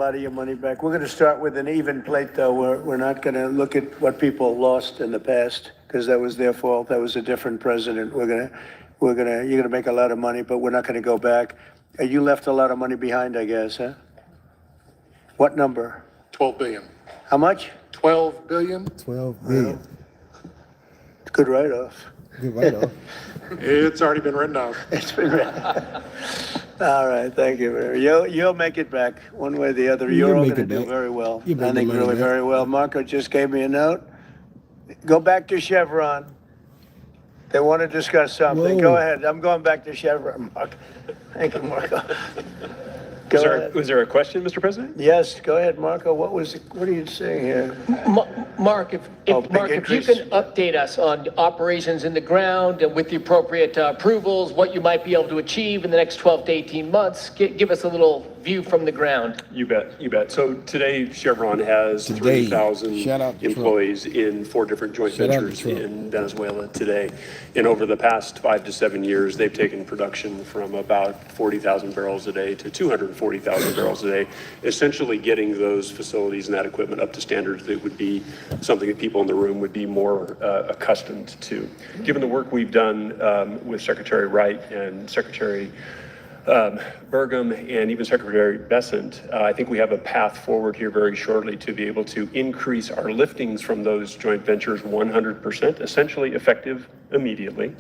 A lot of your money back. We're going to start with an even plate, though. We're not going to look at what people lost in the past because that was their fault. That was a different president. You're going to make a lot of money, but we're not going to go back. You left a lot of money behind, I guess, huh? What number? 12 billion. How much? 12 billion. 12 billion. Good write-off. Good write-off. It's already been written off. It's been all right, thank you. You'll make it back one way or the other. You're all make going to it do back. very well. You make I the think money really back. very well. Marco just gave me a note. Go back to Chevron. They want to discuss something. Whoa. Go ahead. I'm going back to Chevron, Mark. Thank you, Marco. Go ahead. Was there a question, Mr. President? Yes, go ahead, Marco. What are you saying here? Mark, if Oh, big you increase. can update us on operations in the ground and with the appropriate approvals, what you might be able to achieve in the next 12 to 18 months, give us a little view from the ground. You bet, you bet. So today Chevron has Today. 3,000 Shout out to Trump. employees in 4 different joint Shout out to ventures Trump. in Venezuela today. And over the past 5 to 7 years, they've taken production from about 40,000 barrels a day to 240,000 barrels a day, essentially getting those facilities and that equipment up to standards that would be something that people in the room would be more accustomed to. Given the work we've done with Secretary Wright and Secretary Burgum and even Secretary Bessent, I think we have a path forward here very shortly to be able to increase our liftings from those joint ventures 100%, essentially effective immediately.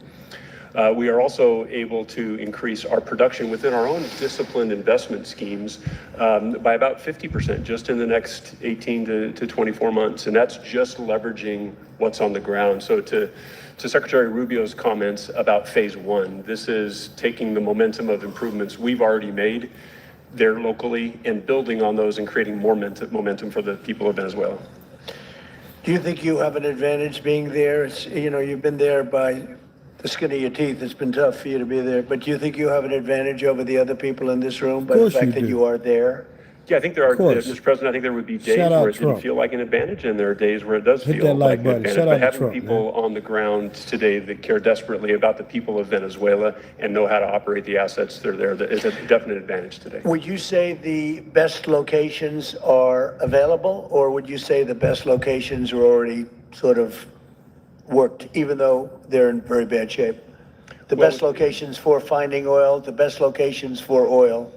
We are also able to increase our production within our own disciplined investment schemes by about 50% just in the next 18 to 24 months. And that's just leveraging what's on the ground. So to Secretary Rubio's comments about phase 1, this is taking the momentum of improvements we've already made there locally and building on those and creating more momentum for the people of Venezuela. Do you think you have an advantage being there? You've been there by the skin of your teeth. It's been tough for you to be there, but do you think you have an advantage over the other people in this room by the course fact you that do. you are there? Yeah, I think there are, course. Mr. President, I think there would be days Shout out where it didn't Trump. feel like an advantage, and there are days where it does Hit feel that like like an button. advantage. Shout out But to having Trump, people on the ground today that care desperately about the people of Venezuela and know how to operate the assets that are there, that is a definite advantage today. Would you say the best locations are available, or would you say the best locations are already sort of worked, even though they're in very bad shape? The best locations for finding oil, the best locations for oil.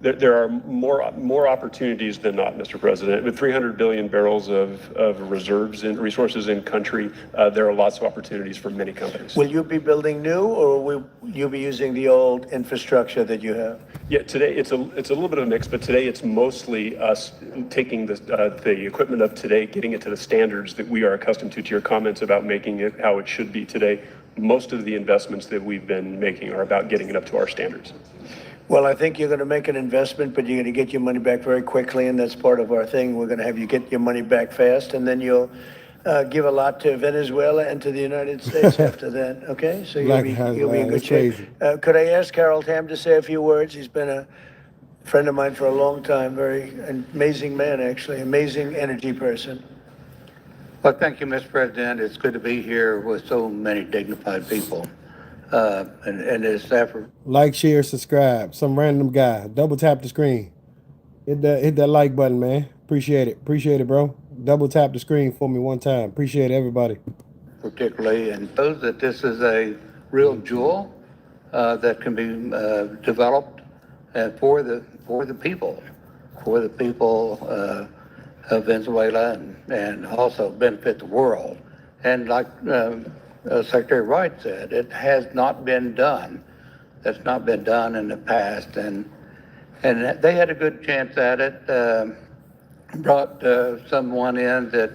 There are more opportunities than not, Mr. President. With 300 billion barrels of reserves and resources in country, there are lots of opportunities for many companies. Will you be building new, or will you be using the old infrastructure that you have? Yeah, today it's a little bit of a mix, but today it's mostly us taking the equipment of today, getting it to the standards that we are accustomed to your comments about making it how it should be today. Most of the investments that we've been making are about getting it up to our standards. Well, I think you're going to make an investment, but you're going to get your money back very quickly, and that's part of our thing. We're going to have you get your money back fast, and then you'll give a lot to Venezuela and to the United States after that, okay? So you'll be in good shape. Could I ask Harold Hamm to say a few words? He's been a friend of mine for a long time, very amazing man, actually, amazing energy person. Well, thank you, Mr. President. It's good to be here with so many dignified people. And this effort. Like, share, subscribe. Some random guy. Double tap the screen. Hit that like button, man. Appreciate it. Appreciate it, bro. Double tap the screen for me one time. Appreciate everybody. Particularly, and shows that this is a real jewel that can be developed for the people of Venezuela and also benefit the world. And like Secretary Wright said, it has not been done. That's not been done in the past, and they had a good chance at it. Brought someone in that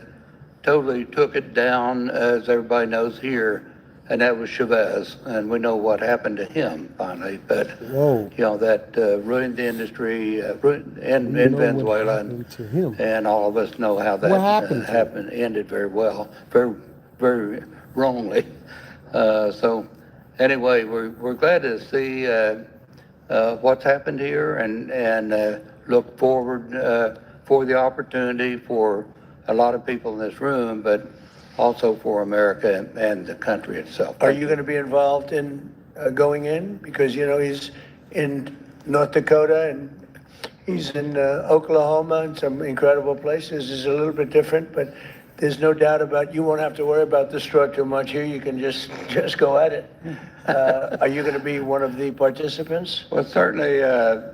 totally took it down, as everybody knows here, and that was Chavez, and we know what happened to him finally. But Whoa. that ruined the industry in Venezuela, and all of us know how that ended very well, very wrongly. So anyway, we're glad to see what's happened here, and look forward for the opportunity for a lot of people in this room, but also for America and the country itself. Are you going to be involved in going in? Because, he's in North Dakota, and He's in Oklahoma and some incredible places. It's a little bit different, but there's no doubt about you won't have to worry about the straw too much here. You can just go at it. Are you going to be one of the participants? Well, certainly,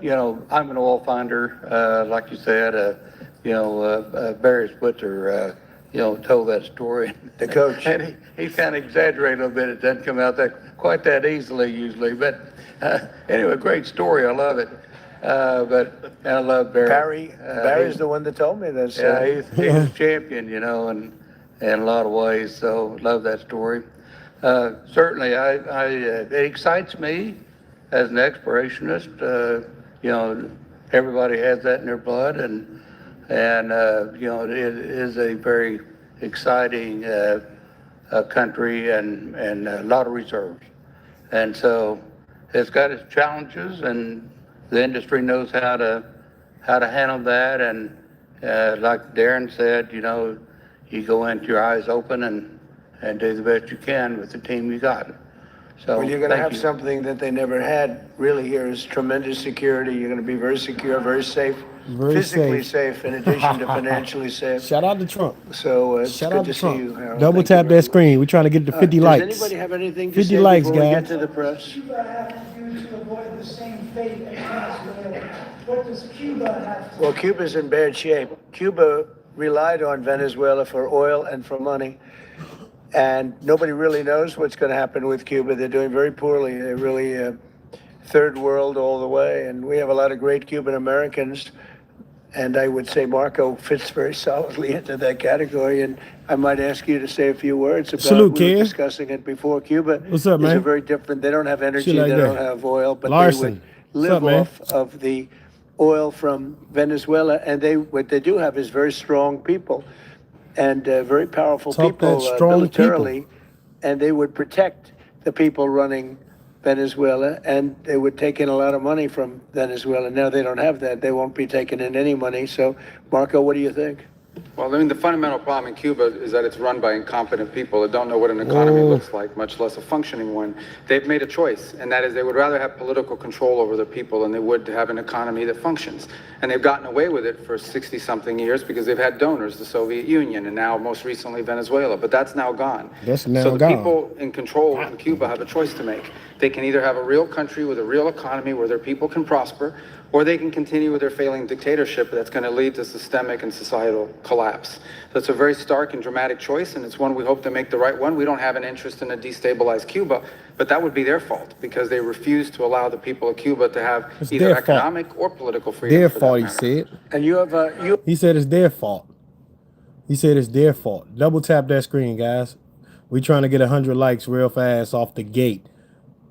you know, I'm an oil finder, like you said. You know, Barry Spitzer, you know, told that story. The coach. And he kind of exaggerated a little bit. It doesn't come out that quite that easily usually. But anyway, great story. I love it. But I love Barry. Barry's the one that told me this. Yeah, he's a champion, you know, in a lot of ways. So love that story. Certainly, it excites me as an explorationist. You know, everybody has that in their blood, and you know, it is a very exciting country and a lot of reserves. And so it's got its challenges, and the industry knows how to handle that. And like Darren said, you know, you go into your eyes open and do the best you can with the team you got. So Well, you're going to thank have you. something that they never had really here is tremendous security. You're going to be very secure, very safe, Very physically safe in addition to financially safe. Shout out to Trump. So it's Shout good out to to see Trump. you, Harold. Double Thank you tap very that screen. We're trying to get to 50 Does likes. anybody have anything to 50 say likes, before we guys. get to the press? Cuba have to do to avoid the same fate as Venezuela? What does Cuba have to do? Well, Cuba's in bad shape. Cuba relied on Venezuela for oil and for money. And nobody really knows what's going to happen with Cuba. They're doing very poorly. They're really third world all the way. And we have a lot of great Cuban Americans. And I would say Marco fits very solidly into that category. And I might ask you to say a few words about Salute, we were Ken. discussing it before. Cuba What's up, is a man? very different. They don't have energy. Shit like They that. don't have oil. But Larson. they would What's live up, man? off of the oil from Venezuela. And what they do have is very strong people and very powerful Talk people that strong militarily, and they would protect the people running Venezuela, and they would take in a lot of money from Venezuela. Now they don't have that. They won't be taking in any money. So, Marco, what do you think? Well, I mean, the fundamental problem in Cuba is that it's run by incompetent people that don't know what an economy Whoa. looks like, much less a functioning one. They've made a choice, and that is they would rather have political control over their people than they would to have an economy that functions. And they've gotten away with it for 60-something years because they've had donors, the Soviet Union, and now most recently Venezuela. But that's now gone. That's now so the gone. people in control in Cuba have a choice to make. They can either have a real country with a real economy where their people can prosper, or they can continue with their failing dictatorship that's going to lead to systemic and societal collapse. That's a very stark and dramatic choice, and it's one we hope to make the right one. We don't have an interest in a destabilized Cuba, but that would be their fault because they refuse to allow the people of Cuba to have It's either their fault. economic or political freedom. Their for that fault, he matter. said. And you have He said it's their fault. He said it's their fault. Double tap that screen, guys. We trying to get 100 likes real fast off the gate.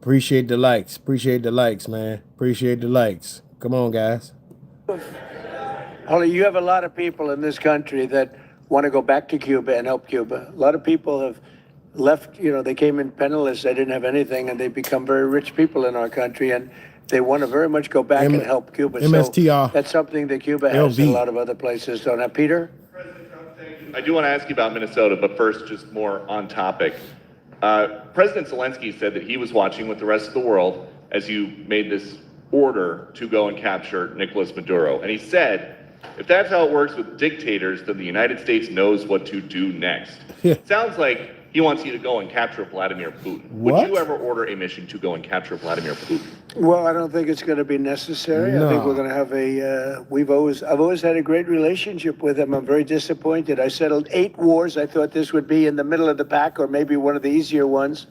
Appreciate the likes. Appreciate the likes, man. Appreciate the likes. Come on, guys. Holly, you have a lot of people in this country that want to go back to Cuba and help Cuba. A lot of people have left, you know, they came in penniless, they didn't have anything, and they become very rich people in our country, and they want to very much go back and help Cuba. MSTR. So that's something that Cuba has that LV. a lot of other places don't have. Peter? I do want to ask you about Minnesota, but first, just more on topic. President Zelensky said that he was watching with the rest of the world as you made this order to go and capture Nicolas Maduro. And he said, if that's how it works with dictators, then the United States knows what to do next. Yeah. Sounds like he wants you to go and capture Vladimir Putin. What? Would you ever order a mission to go and capture Vladimir Putin? Well, I don't think it's going to be necessary. I think No. we're going to have I've always had a great relationship with him. I'm very disappointed. I settled 8 wars. I thought this would be in the middle of the pack or maybe one of the easier ones.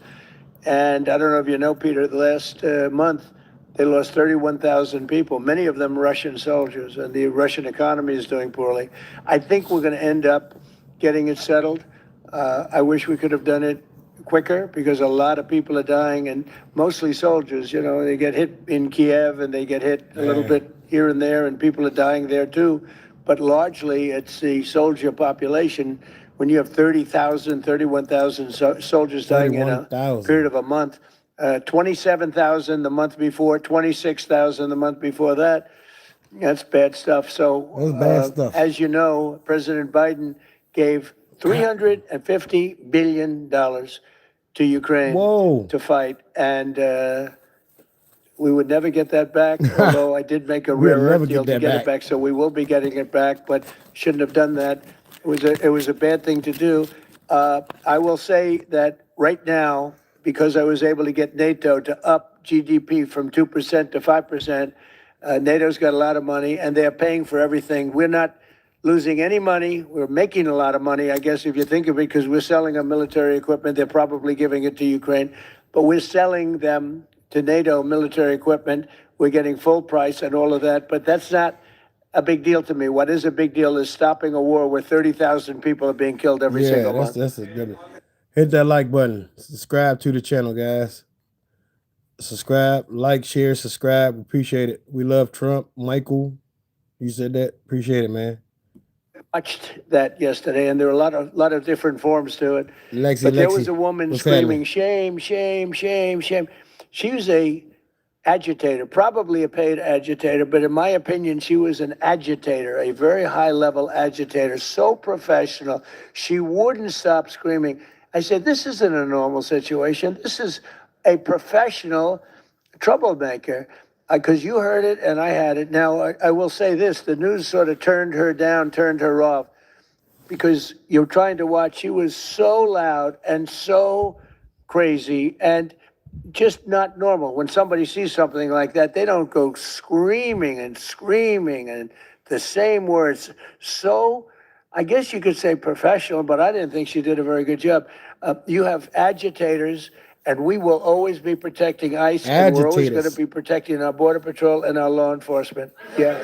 And I don't know if you know, Peter, the last month, they lost 31,000 people, many of them Russian soldiers, and the Russian economy is doing poorly. I think we're going to end up getting it settled. I wish we could have done it quicker because a lot of people are dying, and mostly soldiers. You know, they get hit in Kiev and they get hit a little bit here and there, and people are dying there too. But largely, it's the soldier population. When you have 30,000, 31,000 soldiers dying in a 31,000. period of a month, 27,000 the month before, 26,000 the month before that. That's bad stuff. So, That's bad stuff. as you know, President Biden gave $350 billion to Ukraine Whoa. to fight. And We would never get that back, although I did make a We'll rare never earth deal get to that get back. it back, so we will be getting it back, but shouldn't have done that. It was a bad thing to do. I will say that right now, because I was able to get NATO to up GDP from 2% to 5%, NATO's got a lot of money, and they're paying for everything. We're not losing any money. We're making a lot of money, I guess, if you think of it, because we're selling them military equipment. They're probably giving it to Ukraine, but we're selling them to NATO military equipment. We're getting full price and all of that, but that's not a big deal to me. What is a big deal is stopping a war where 30,000 people are being killed every Yeah, single month. that's a good one. Hit that like button. Subscribe to the channel, guys. Subscribe, like, share, subscribe. Appreciate it. We love Trump. Michael, you said that. Appreciate it, man. Watched that yesterday, and there were a lot of different forms to it. But there was a woman what's screaming, happening? shame, shame, shame, shame. She was a agitator, probably a paid agitator, but in my opinion, she was an agitator, a very high-level agitator, so professional. She wouldn't stop screaming. I said, this isn't a normal situation. This is a professional troublemaker. Because you heard it and I had it. Now, I will say this, the news sort of turned her down, turned her off, because you're trying to watch. She was so loud and so crazy and just not normal. When somebody sees something like that, they don't go screaming and the same words. So I guess you could say professional, but I didn't think she did a very good job. You have agitators, and we will always be protecting ICE, and we're always going to Agitators. be protecting our Border Patrol and our law enforcement. Yeah.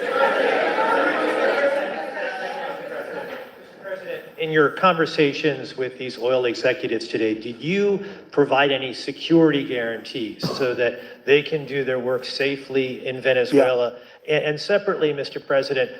In your conversations with these oil executives today, did you provide any security guarantees so that they can do their work safely in Venezuela? And separately, Mr. President,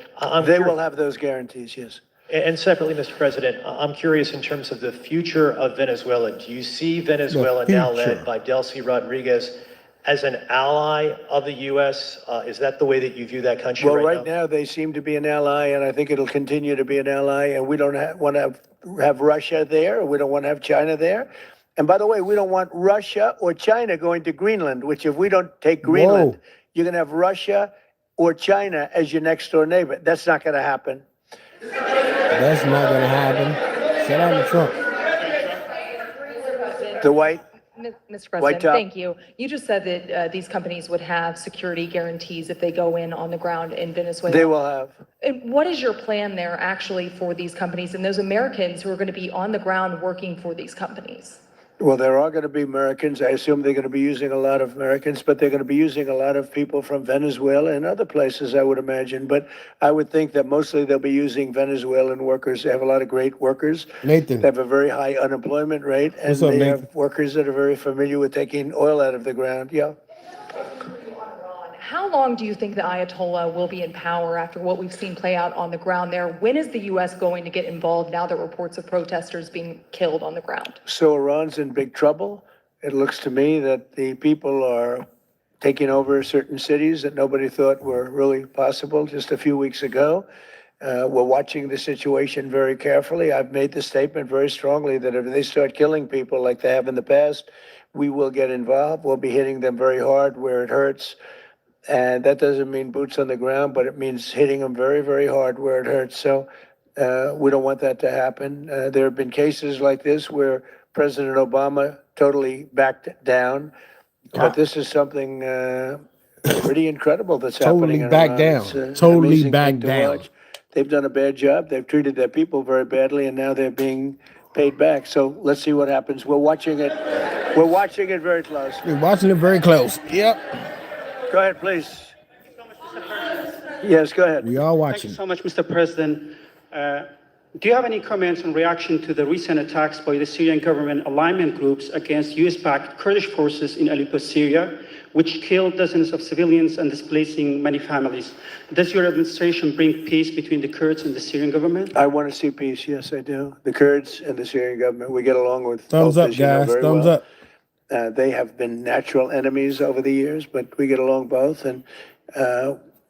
They will have those guarantees, yes. And separately, Mr. President, I'm curious in terms of the future of Venezuela. Do you see Venezuela now led by Delcy Rodriguez as an ally of the U.S.? Is that the way that you view that country Well, right right now? now, they seem to be an ally, and I think it'll continue to be an ally, and we don't want to have Russia there, we don't want to have China there. And by the way, we don't want Russia or China going to Greenland, which if we don't take Greenland, Whoa. you're going to have Russia or China as your next door neighbor. That's not going to happen. That's not going to happen. Shout out to Trump. The white, Mr. White President, top. thank you. You just said that these companies would have security guarantees if they go in on the ground in Venezuela. they will have. And what is your plan there actually for these companies and those Americans who are going to be on the ground working for these companies? Well, there are going to be Americans. I assume they're going to be using a lot of Americans, but they're going to be using a lot of people from Venezuela and other places, I would imagine. But I would think that mostly they'll be using Venezuelan workers. They have a lot of great workers. Nathan. They have a very high unemployment rate, and What's up, they Nathan? have workers that are very familiar with taking oil out of the ground. Yeah. How long do you think the Ayatollah will be in power after what we've seen play out on the ground there? When is the U.S. going to get involved now that reports of protesters being killed on the ground? So Iran's in big trouble. It looks to me that the people are taking over certain cities that nobody thought were really possible just a few weeks ago. We're watching the situation very carefully. I've made the statement very strongly that if they start killing people like they have in the past, we will get involved. We'll be hitting them very hard where it hurts. And that doesn't mean boots on the ground, but it means hitting them very, very hard where it hurts. So we don't want that to happen. There have been cases like this where President Obama totally backed down. But this is something pretty incredible that's Totally happening in back Iran. down. It's an Totally amazing back thing to down. watch. They've done a bad job. They've treated their people very badly, and now they're being paid back. So let's see what happens. We're watching it. We're watching it very close. We're watching it very close. Yep. Go ahead, please. Yes, go ahead. We are Thank watching. you so much, Mr. President. Do you have any comments in reaction to the recent attacks by the Syrian government alignment groups against US-backed Kurdish forces in Aleppo, Syria, which killed dozens of civilians and displacing many families? Does your administration bring peace between the Kurds and the Syrian government? I want to see peace. Yes, I do. The Kurds and the Syrian government, we get along with Thumbs both, up, as you know guys. very Thumbs well. up. They have been natural enemies over the years, but we get along both, and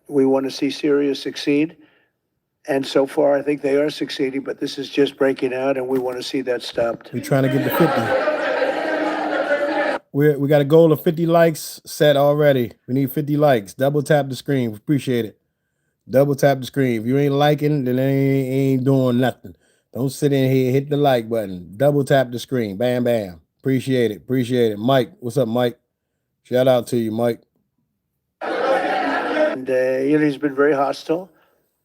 we want to see Syria succeed. And so far, I think they are succeeding, but this is just breaking out, and we want to see that stopped. We're trying to get to 50. We got a goal of 50 likes set already. We need 50 likes. Double tap the screen. Appreciate it. Double tap the screen. If you ain't liking, then ain't doing nothing. Don't sit in here, hit the like button. Double tap the screen. Bam, bam. Appreciate it. Appreciate it. Mike, what's up, Mike? Shout out to you, Mike. And, he's been very hostile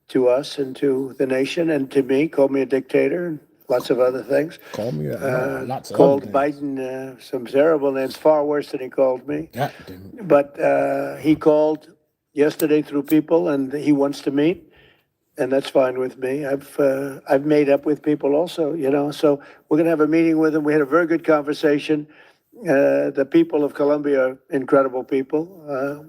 to us and to the nation and to me, called me a dictator and lots of other things. Call me lots of Called other things. Biden some terrible names, far worse than he called me. God damn it. But he called yesterday through people, and he wants to meet, and that's fine with me. I've made up with people also, So we're going to have a meeting with him. We had a very good conversation. The people of Colombia are incredible people.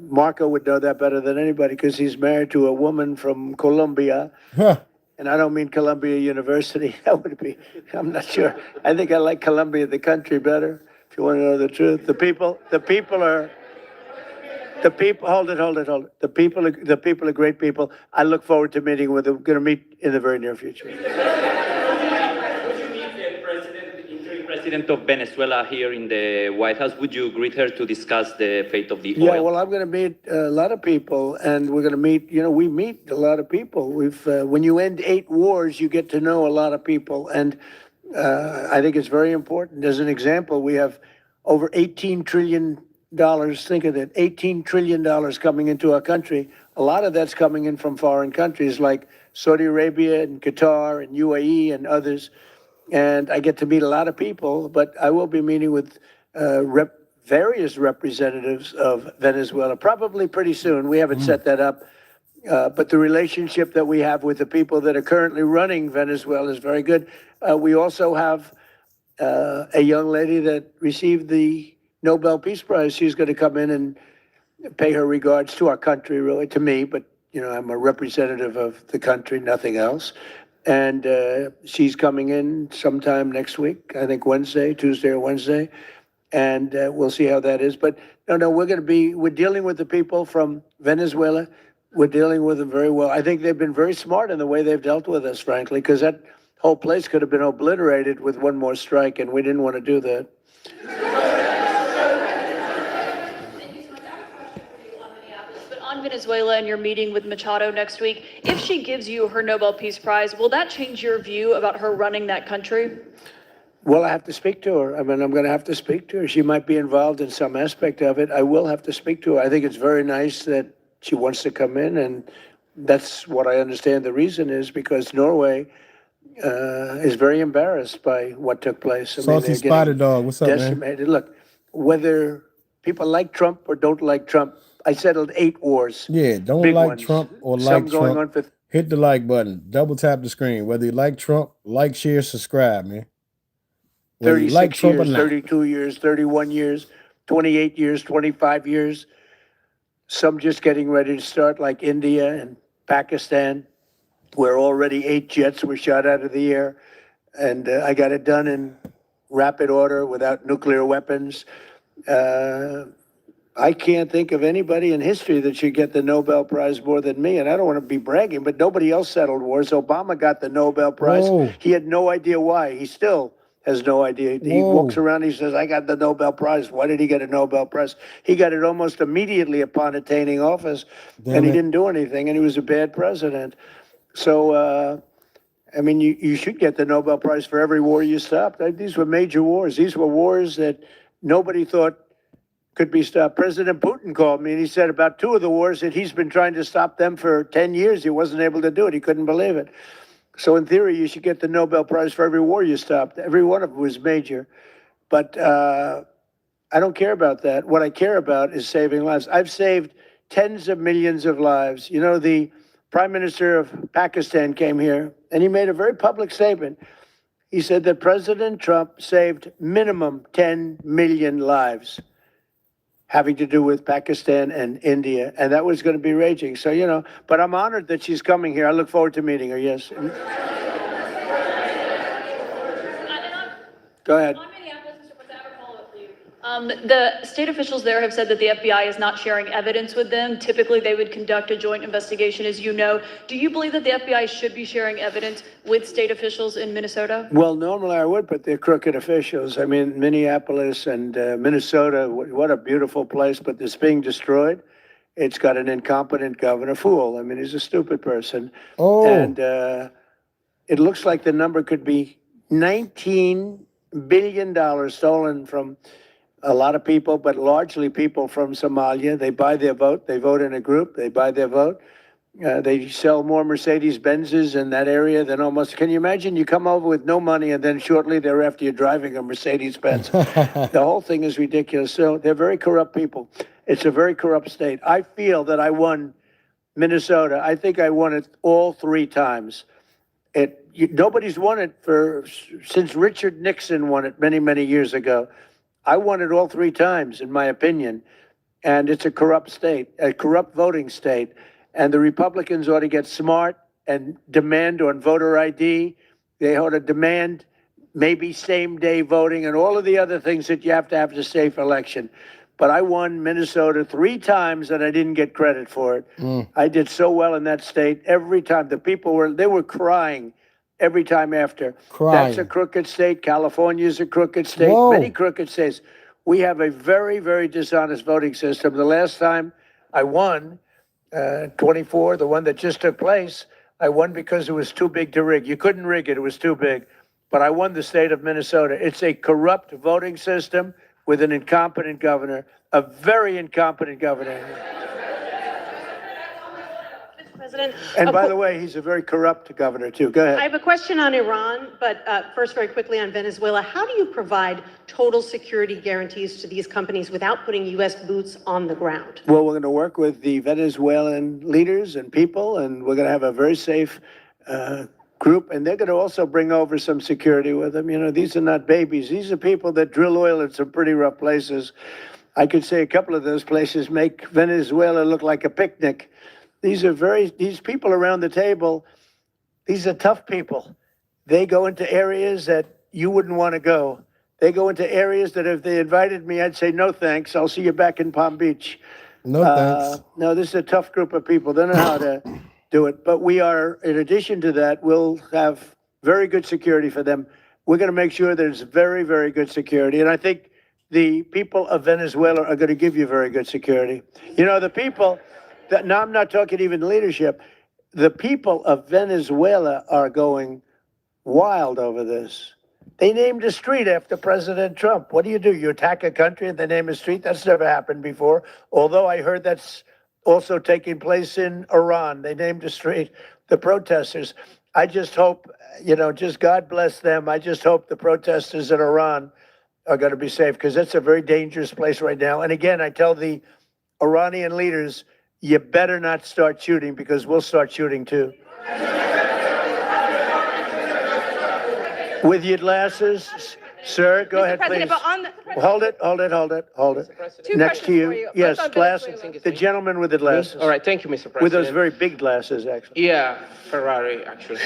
Marco would know that better than anybody because he's married to a woman from Colombia. Huh. And I don't mean Columbia University. That would be, I'm not sure. I think I like Columbia, the country, better, if you want to know the truth. The people, hold it. The people are great people. I look forward to meeting with them. Going to meet in the very near future. President of Venezuela here in the White House. Would you greet her to discuss the fate of the oil? Yeah, well, I'm going to meet a lot of people, and we're going to meet, we meet a lot of people. When you end 8 wars, you get to know a lot of people, and I think it's very important. As an example, we have over $18 trillion, think of that, $18 trillion coming into our country. A lot of that's coming in from foreign countries like Saudi Arabia and Qatar and UAE and others. And I get to meet a lot of people, but I will be meeting with various representatives of Venezuela, probably pretty soon. We haven't set that up. But the relationship that we have with the people that are currently running Venezuela is very good. We also have a young lady that received the Nobel Peace Prize. She's going to come in and pay her regards to our country, really, to me. But, I'm a representative of the country, nothing else. And she's coming in sometime next week, I think Tuesday or Wednesday. And we'll see how that is. But no, we're dealing with the people from Venezuela. We're dealing with them very well. I think they've been very smart in the way they've dealt with us, frankly, because that whole place could have been obliterated with one more strike, and we didn't want to do that. Venezuela and your meeting with Machado next week, if she gives you her Nobel Peace Prize, will that change your view about her running that country? Well, I have to speak to her. I'm going to have to speak to her. She might be involved in some aspect of it. I will have to speak to her. I think it's very nice that she wants to come in, and that's what I understand the reason is, because Norway is very embarrassed by what took place. Salty Spotted Dog, what's up, decimated. Man? Look, whether people like Trump or don't like Trump, I settled 8 wars. Yeah, don't like ones. Trump or like Trump. Hit the like button. Double tap the screen. Whether you like Trump, like, share, subscribe, man. 36 years, 32 years, 31 years, 28 years, 25 years. Some just getting ready to start, like India and Pakistan, where already 8 jets were shot out of the air. And I got it done in rapid order without nuclear weapons. I can't think of anybody in history that should get the Nobel Prize more than me. And I don't want to be bragging, but nobody else settled wars. Obama got the Nobel Prize. Whoa. He had no idea why. He still has no idea. He walks around, he says, I got the Nobel Prize. Why did he get a Nobel Prize? He got it almost immediately upon attaining office. And he didn't do anything, and he was a bad president. So, you should get the Nobel Prize for every war you stopped. These were major wars. These were wars that nobody thought could be stopped. President Putin called me, and he said about 2 of the wars that he's been trying to stop them for 10 years. He wasn't able to do it. He couldn't believe it. So in theory, you should get the Nobel Prize for every war you stopped. Every one of them was major. But I don't care about that. What I care about is saving lives. I've saved tens of millions of lives. The Prime Minister of Pakistan came here, and he made a very public statement. He said that President Trump saved minimum 10 million lives having to do with Pakistan and India, and that was going to be raging. So, but I'm honored that she's coming here. I look forward to meeting her, yes. Go ahead. The state officials there have said that the FBI is not sharing evidence with them. Typically, they would conduct a joint investigation, as you know. Do you believe that the FBI should be sharing evidence with state officials in Minnesota? Well, normally I would, but they're crooked officials. I mean, Minneapolis and Minnesota, what a beautiful place, but it's being destroyed. It's got an incompetent governor, fool. I mean, he's a stupid person. Oh. And it looks like the number could be $19 billion stolen from a lot of people, but largely people from Somalia. They buy their vote. They vote in a group. They buy their vote. They sell more Mercedes-Benzes in that area than almost. Can you imagine? You come over with no money, and then shortly thereafter, you're driving a Mercedes-Benz. The whole thing is ridiculous. So they're very corrupt people. It's a very corrupt state. I feel that I won Minnesota. I think I won it all 3 times. Nobody's won it since Richard Nixon won it many, many years ago. I won it all 3 times, in my opinion. And it's a corrupt state, a corrupt voting state. And the Republicans ought to get smart and demand on voter ID. They ought to demand maybe same-day voting and all of the other things that you have to have a safe election. But I won Minnesota 3 times, and I didn't get credit for it. I did so well in that state every time. The people were crying every time after. Crying. That's a crooked state. California's a crooked state. Whoa. Many crooked states. We have a very, very dishonest voting system. The last time I won, 24, the one that just took place, I won because it was too big to rig. You couldn't rig it. It was too big. But I won the state of Minnesota. It's a corrupt voting system with an incompetent governor, a very incompetent governor. Mr. President. And by the way, he's a very corrupt governor, too. Go ahead. I have a question on Iran, but first, very quickly on Venezuela. How do you provide total security guarantees to these companies without putting U.S. boots on the ground? Well, we're going to work with the Venezuelan leaders and people, and we're going to have a very safe group, and they're going to also bring over some security with them. You know, these are not babies. These are people that drill oil in some pretty rough places. I could say a couple of those places make Venezuela look like a picnic. These people around the table, these are tough people. They go into areas that you wouldn't want to go. They go into areas that if they invited me, I'd say, no, thanks. I'll see you back in Palm Beach. No, thanks. No, this is a tough group of people. They know how to do it. But we are, in addition to that, we'll have very good security for them. We're going to make sure there's very, very good security. And I think the people of Venezuela are going to give you very good security. You know, the people, now I'm not talking even leadership, the people of Venezuela are going wild over this. They named a street after President Trump. What do? You attack a country and they name a street? That's never happened before. Although I heard that's also taking place in Iran. They named a street, the protesters. I just hope, just God bless them. I just hope the protesters in Iran are going to be safe, because it's a very dangerous place right now. And again, I tell the Iranian leaders, you better not start shooting, because we'll start shooting too. With your glasses, sir, go ahead, please. Hold it. Next to you. Yes, glasses. The gentleman with the glasses. All right, thank you, Mr. President. With those very big glasses, actually. Yeah, Ferrari, actually.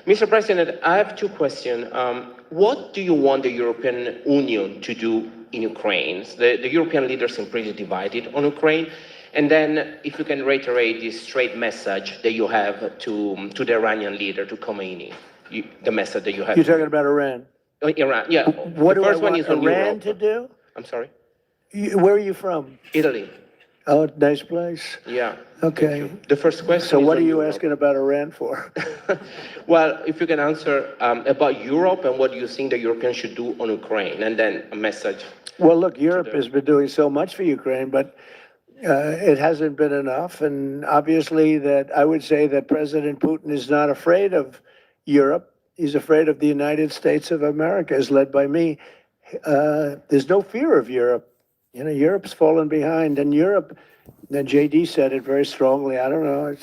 Mr. President, I have 2 questions. What do you want the European Union to do in Ukraine? The European leaders seem pretty divided on Ukraine. And then if you can reiterate this straight message that you have to the Iranian leader, to Khomeini, the message that you have. You're talking about Iran? Iran, yeah. What do I want Iran to do? I'm sorry? Where are you from? Italy. Oh, nice place. Yeah. Okay. The first question. So what is are you Europe. asking about Iran for? Well, if you can answer about Europe and what you think the Europeans should do on Ukraine, and then a message. Well, look, Europe has been doing so much for Ukraine, but it hasn't been enough. And obviously that I would say that President Putin is not afraid of Europe. He's afraid of the United States of America, as led by me. There's no fear of Europe. Europe's fallen behind, and Europe, and JD said it very strongly. I don't know.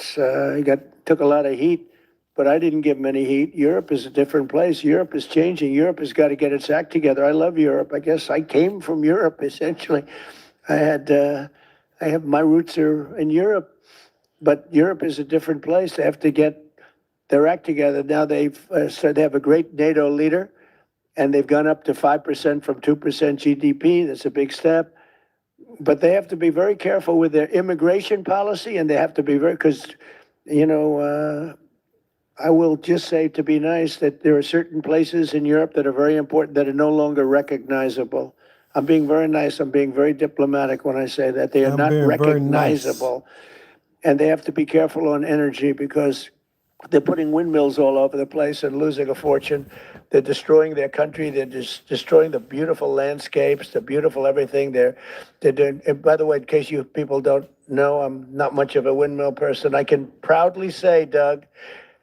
He took a lot of heat, but I didn't give him any heat. Europe is a different place. Europe is changing. Europe has got to get its act together. I love Europe. I guess I came from Europe, essentially. My roots are in Europe, but Europe is a different place. They have to get their act together. Now they've said they have a great NATO leader, and they've gone up to 5% from 2% GDP. That's a big step. But they have to be very careful with their immigration policy, and they have to be very, because, I will just say, to be nice, that there are certain places in Europe that are very important that are no longer recognizable. I'm being very nice. I'm being very diplomatic when I say that. They are not being very nice. recognizable. And they have to be careful on energy because they're putting windmills all over the place and losing a fortune. They're destroying their country. They're just destroying the beautiful landscapes, the beautiful everything. They're doing, and by the way, in case you people don't know, I'm not much of a windmill person. I can proudly say, Doug,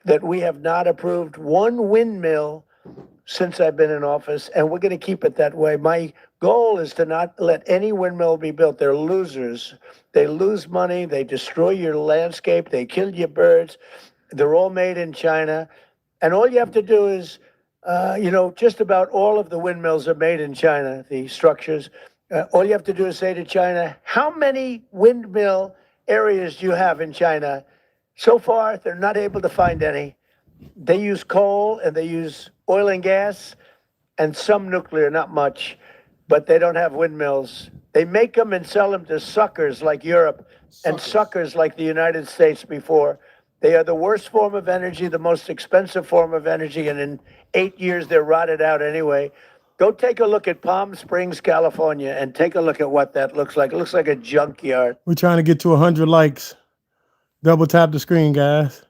that we have not approved one windmill since I've been in office, and we're going to keep it that way. My goal is to not let any windmill be built. They're losers. They lose money. They destroy your landscape. They kill your birds. They're all made in China. And all you have to do is, just about all of the windmills are made in China, the structures. All you have to do is say to China, how many windmill areas do you have in China? So far, they're not able to find any. They use coal and they use oil and gas and some nuclear, not much, but they don't have windmills. They make them and sell them to suckers like Europe and suckers like the United States before. They are the worst form of energy, the most expensive form of energy, and in 8 years, they're rotted out anyway. Go take a look at Palm Springs, California, and take a look at what that looks like. It looks like a junkyard. We're trying to get to 100 likes. Double tap the screen, guys.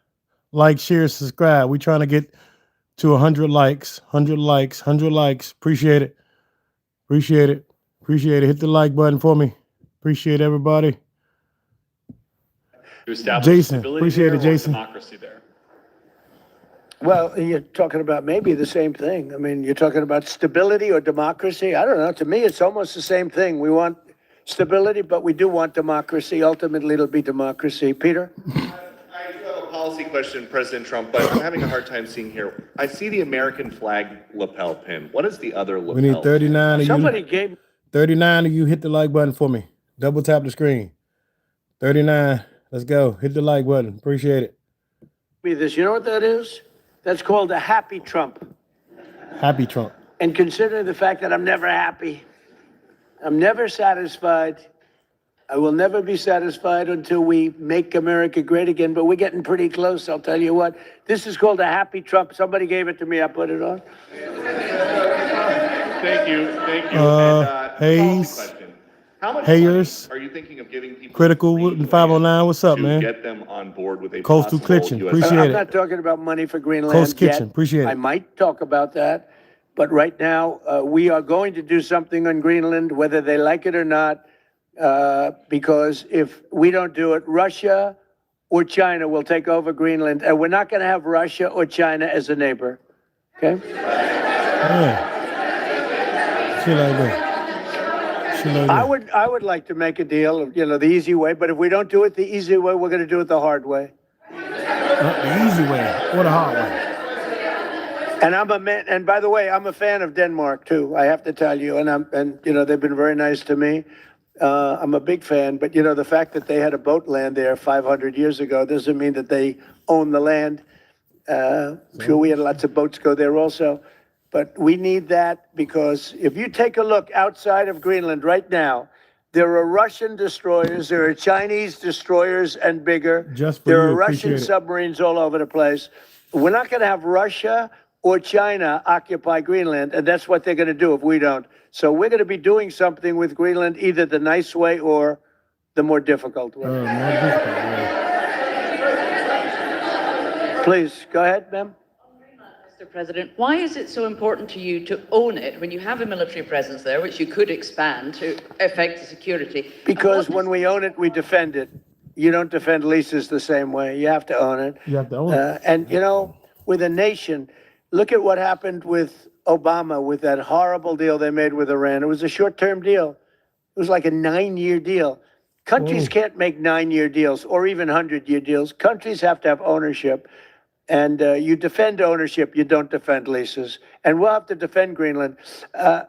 Like, share, subscribe. We're trying to get to 100 likes. 100 likes. 100 likes. Appreciate it. Appreciate it. Appreciate it. Hit the like button for me. Appreciate everybody. To establish Jason, stability appreciate there it, Jason. Or democracy there? Well, you're talking about maybe the same thing. I mean, you're talking about stability or democracy. I don't know. To me, it's almost the same thing. We want stability, but we do want democracy. Ultimately, it'll be democracy. Peter? I do have a policy question, President Trump, but I'm having a hard time seeing here. I see the American flag lapel pin. What is the other lapel? We need 39 of Somebody you. gave 39 of you hit the like button for me. Double tap the screen. 39. Let's go. Hit the like button. Appreciate it. me this. You know what that is? That's called a happy Trump. Happy Trump. And consider the fact that I'm never happy. I'm never satisfied. I will never be satisfied until we make America great again, but we're getting pretty close, I'll tell you what. This is called a happy Trump. Somebody gave it to me, I put it on. Thank you, thank you. Hayes. How much Hayers. money are you thinking of giving people Critical and 509. What's up, to man? get them on board with a Coastal possible Kitchen. US Appreciate I'm it. not talking about money for Greenland Coast yet. Kitchen. Appreciate it. I might talk about that, but right now we are going to do something on Greenland, whether they like it or not, because if we don't do it, Russia or China will take over Greenland, and we're not going to have Russia or China as a neighbor. Okay? Yeah. Shit like that. Shit like that. I would like to make a deal, the easy way, but if we don't do it the easy way, we're going to do it the hard way. The easy way or the hard way. And I'm a man, and by the way, I'm a fan of Denmark too, I have to tell you, and they've been very nice to me. I'm a big fan, but the fact that they had a boat land there 500 years ago doesn't mean that they own the land. Sure, we had lots of boats go there also, but we need that because if you take a look outside of Greenland right now, there are Russian destroyers, there are Chinese destroyers and bigger. Just for there you, are Russian appreciate it. submarines all over the place. We're not going to have Russia or China occupy Greenland, and that's what they're going to do if we don't. So we're going to be doing something with Greenland, either the nice way or the more difficult way. Please, go ahead, ma'am. Mr. President, why is it so important to you to own it when you have a military presence there, which you could expand to affect the security? Because when we own it, we defend it. You don't defend leases the same way. You have to own it. You have to own it. And, with a nation, look at what happened with Obama, with that horrible deal they made with Iran. It was a short-term deal. It was like a 9-year deal. Countries can't make 9-year deals or even 100-year deals. Countries have to have ownership. And you defend ownership, you don't defend leases. And we'll have to defend Greenland.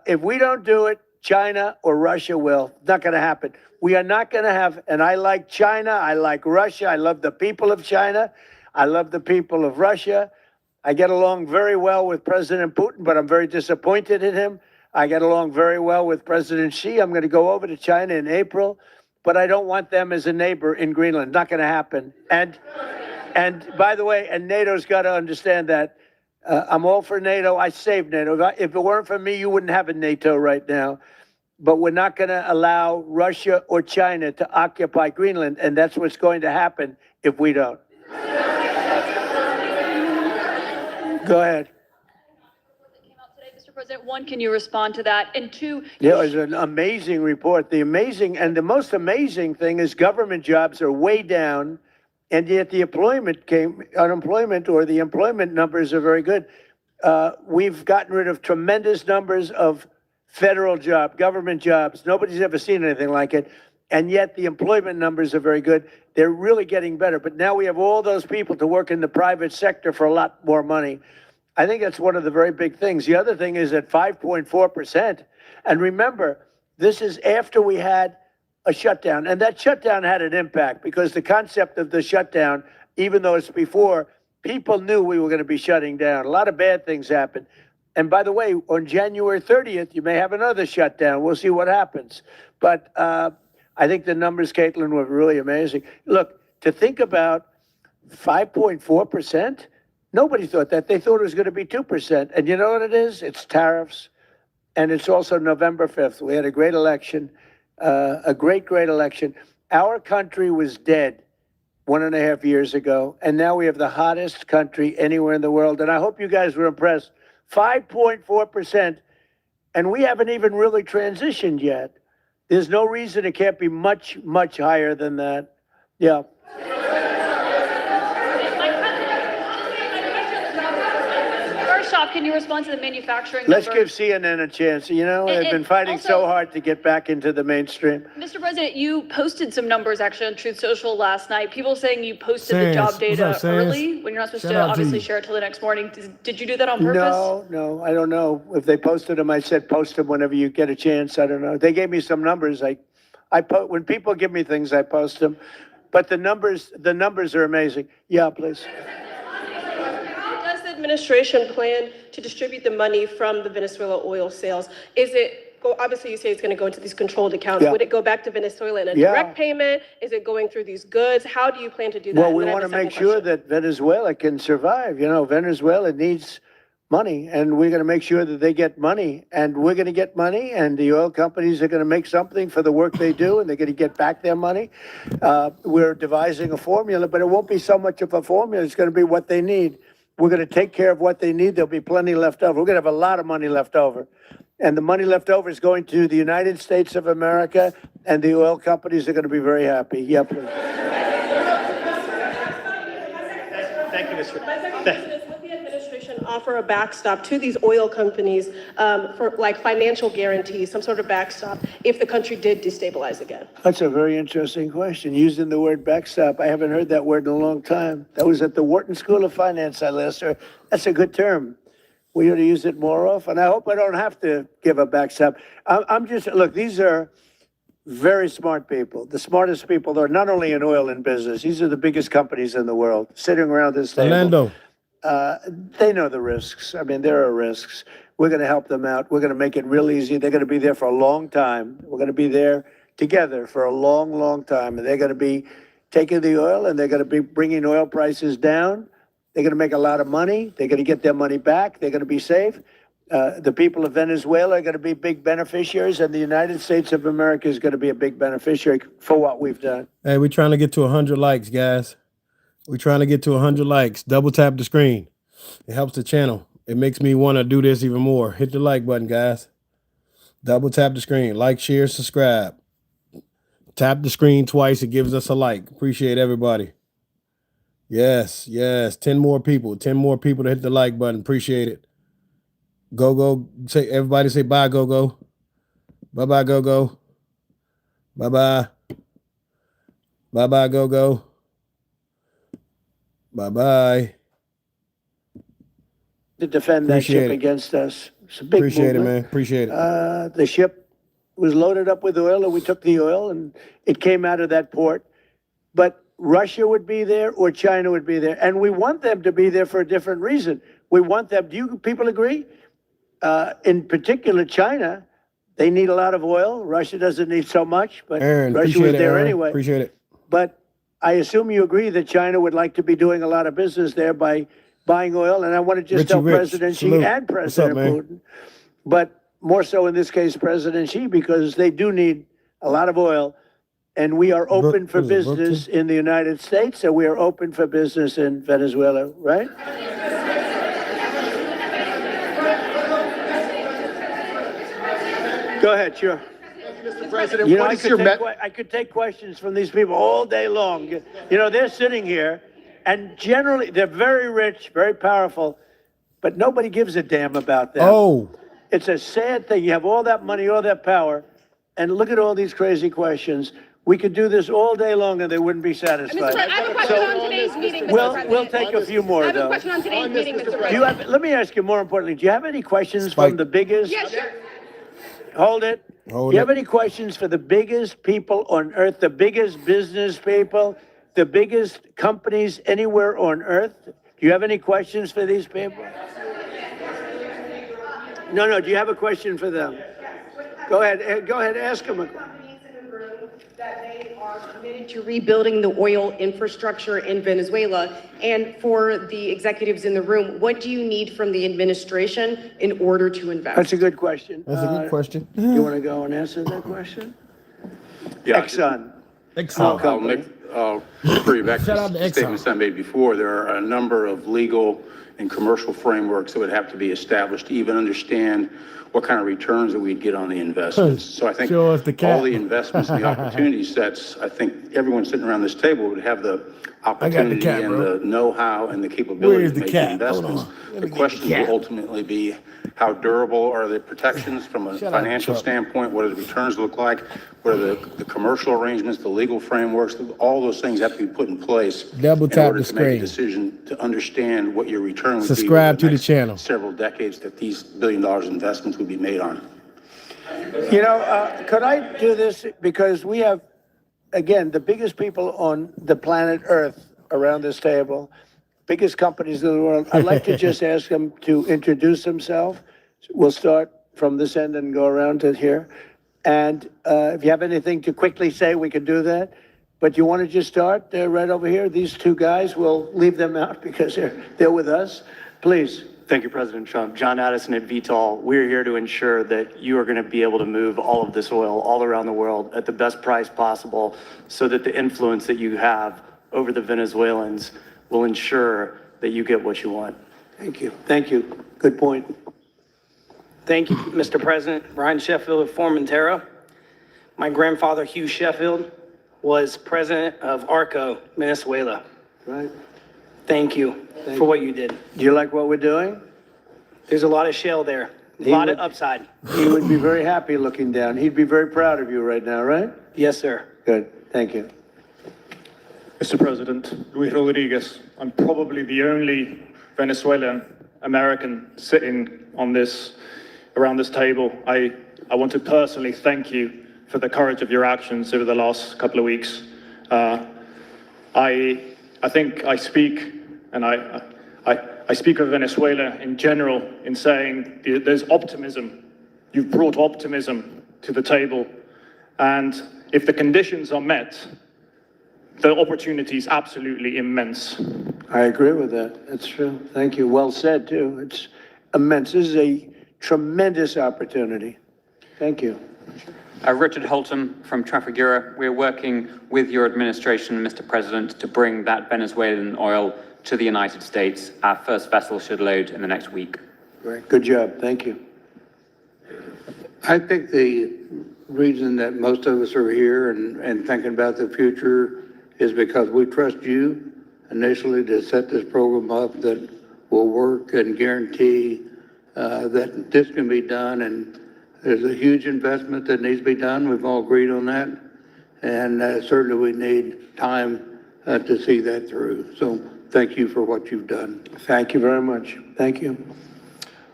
If we don't do it, China or Russia will. Not going to happen. We are not going to have, and I like China, I like Russia, I love the people of China, I love the people of Russia. I get along very well with President Putin, but I'm very disappointed in him. I get along very well with President Xi. I'm going to go over to China in April, but I don't want them as a neighbor in Greenland. Not going to happen. And by the way, and NATO's got to understand that. I'm all for NATO. I saved NATO. If it weren't for me, you wouldn't have a NATO right now. But we're not going to allow Russia or China to occupy Greenland, and that's what's going to happen if we don't. Go ahead. Mr. President, one, can you respond to that? And two, Yeah, it was an amazing report. The most amazing thing is government jobs are way down, and yet the unemployment or the employment numbers are very good. We've gotten rid of tremendous numbers of federal government jobs. Nobody's ever seen anything like it. And yet the employment numbers are very good. They're really getting better. But now we have all those people to work in the private sector for a lot more money. I think that's one of the very big things. The other thing is at 5.4%. And remember, this is after we had a shutdown. And that shutdown had an impact because the concept of the shutdown, even though it's before, people knew we were going to be shutting down. A lot of bad things happened. And by the way, on January 30th, you may have another shutdown. We'll see what happens. But I think the numbers, Caitlin, were really amazing. Look, to think about 5.4%, nobody thought that. They thought it was going to be 2%. And you know what it is? It's tariffs. And it's also November 5th. We had a great election, a great election. Our country was dead 1.5 years ago. And now we have the hottest country anywhere in the world. And I hope you guys were impressed. 5.4%. And we haven't even really transitioned yet. There's no reason it can't be much, much higher than that. Yeah. first off, can you respond to the manufacturing Let's number? give CNN a chance. You know, they've been fighting so hard to get back into the mainstream. Mr. President, you posted some numbers actually on Truth Social last night. People saying you posted the Sans, job what's data up, Sans? early when you're not supposed Shout to out to obviously you. share it till the next morning. Did you do that on purpose? No, I don't know. If they posted them, I said post them whenever you get a chance. I don't know. They gave me some numbers. When people give me things, I post them. But the numbers are amazing. Yeah, please. How does the administration plan to distribute the money from the Venezuela oil sales? Obviously, you say it's going to go into these controlled accounts. Yeah. Would it go back to Venezuela in a Yeah. direct payment? Is it going through these goods? How do you plan to do that? Well, And we then I want have to a make second sure that Venezuela can survive. You know, Venezuela needs money, and we're going to make sure that they get money, and we're going to get money, and the oil companies are going to make something for the work they do, and they're going to get back their money. We're devising a formula, but it won't be so much of a formula. It's going to be what they need. We're going to take care of what they need. There'll be plenty left over. We're going to have a lot of money left over. And the money left over is going to the United States of America, and the oil companies are going to be very happy. Yeah, please. Thank you, Mr. My second question is, would the administration offer a backstop to these oil companies for like financial guarantees, some sort of backstop, if the country did destabilize again? That's a very interesting question. Using the word backstop, I haven't heard that word in a long time. That was at the Wharton School of Finance I last heard. That's a good term. We ought to use it more often. I hope I don't have to give a backstop. Look, these are very smart people, the smartest people that are not only in oil and business. These are the biggest companies in the world sitting around this table. Orlando. They know the risks. I mean, there are risks. We're going to help them out. We're going to make it real easy. They're going to be there for a long time. We're going to be there together for a long, long time. And they're going to be taking the oil, and they're going to be bringing oil prices down. They're going to make a lot of money. They're going to get their money back. They're going to be safe. The people of Venezuela are going to be big beneficiaries, and the United States of America is going to be a big beneficiary for what we've done. Hey, we're trying to get to 100 likes, guys. We're trying to get to 100 likes. Double tap the screen. It helps the channel. It makes me want to do this even more. Hit the like button, guys. Double tap the screen. Like, share, subscribe. Tap the screen twice. It gives us a like. Appreciate everybody. Yes. 10 more people. 10 more people to hit the like button. Appreciate it. Go. Everybody say bye, go. Bye-bye, go. Bye-bye. Bye-bye, go. Bye-bye. To defend that Appreciate ship it. against us. It's a big Appreciate it, movement. man. Appreciate it. The ship was loaded up with oil, and we took the oil, and it came out of that port. But Russia would be there or China would be there. And we want them to be there for a different reason. We want them. Do you people agree? In particular, China, they need a lot of oil. Russia doesn't need so much, but Aaron, Russia appreciate was it, there Aaron. anyway. Appreciate it. But I assume you agree that China would like to be doing a lot of business there by buying oil. And I want to just Richie tell Rich, President Xi salute. and What's up, President man? Putin, but more so in this case, President Xi, because they do need a lot of oil. And we are open for was it Brooklyn? business in the United States, and we are open for business in Venezuela, right? Go ahead, sure. Mr. President, You know, what is your I could take questions from these people all day long. You know, they're sitting here, and generally, they're very rich, very powerful, but nobody gives a damn about them. Oh, It's a sad thing. You have all that money, all that power, and look at all these crazy questions. We could do this all day long, and they wouldn't be satisfied. Mr. President, I have a question on today's meeting, Mr. President. We'll take a few more, I have a though. question on today's meeting, Mr. Do you President. have, let me ask you more importantly, do you have any questions from the biggest? Yes, sure. Hold it. Hold Do you have it. any questions for the biggest people on earth, the biggest business people, the biggest companies anywhere on earth? Do you have any questions for these people? No, do you have a question for them? Go ahead, ask them a question. That they are committed to rebuilding the oil infrastructure in Venezuela. And for the executives in the room, what do you need from the administration in order to invest? That's a good question. that's a good question. You want to go and answer that question? Yeah, Exxon. I'll refer you back Shout out to to statements I made before. There are a number of legal and commercial frameworks that would have to be established to even understand what kind of returns that we'd get on the investments. So I think Show us the cat. all the investments and the opportunity sets, I think everyone sitting around this table would have the opportunity cat, and bro. the know-how and the Where capability is to the make cat? the Hold on. investments. Let me The get the question cat. will ultimately be how durable are the protections from a Shut up, financial Chuck. standpoint? What do the returns look like? What are the commercial arrangements, the legal frameworks? All those things have to be put in place Double in tap order the to make a screen. decision to understand what your return would be. Subscribe over to the next channel. Several decades that these $1 billion investments would be made on. You know, could I do this? Because we have, again, the biggest people on the planet Earth around this table, biggest companies in the world. I'd like to just ask them to introduce themselves. We'll start from this end and go around to here. And if you have anything to quickly say, we can do that. But you want to just start right over here? These two guys, we'll leave them out because they're with us. Please. Thank you, President Trump. John Addison at VTOL. We're here to ensure that you are going to be able to move all of this oil all around the world at the best price possible so that the influence that you have over the Venezuelans will ensure that you get what you want. Thank you. Thank you. Good point. Thank you, Mr. President. Ryan Sheffield of Formentera. My grandfather, Hugh Sheffield, was president of ARCO, Venezuela. Right. Thank you for what you did. Do you like what we're doing? There's a lot of shale there, a lot of upside. He would be very happy looking down. He'd be very proud of you right now, right? Yes, sir. Good. Thank you. Mr. President, Luis Rodriguez, I'm probably the only Venezuelan American sitting on around this table. I want to personally thank you for the courage of your actions over the last couple of weeks. I think I speak, and I speak of Venezuela in general in saying there's optimism. You've brought optimism to the table, and if the conditions are met, the opportunity is absolutely immense. I agree with that. That's true. Thank you. Well said, too. It's immense. This is a tremendous opportunity. Thank you. Richard Holton from Trafigura. We're working with your administration, Mr. President, to bring that Venezuelan oil to the United States. Our first vessel should load in the next week. Great. Good job. Thank you. I think the reason that most of us are here and thinking about the future is because we trust you initially to set this program up that will work and guarantee that this can be done. And there's a huge investment that needs to be done. We've all agreed on that. And certainly we need time to see that through. So thank you for what you've done. Thank you very much. Thank you.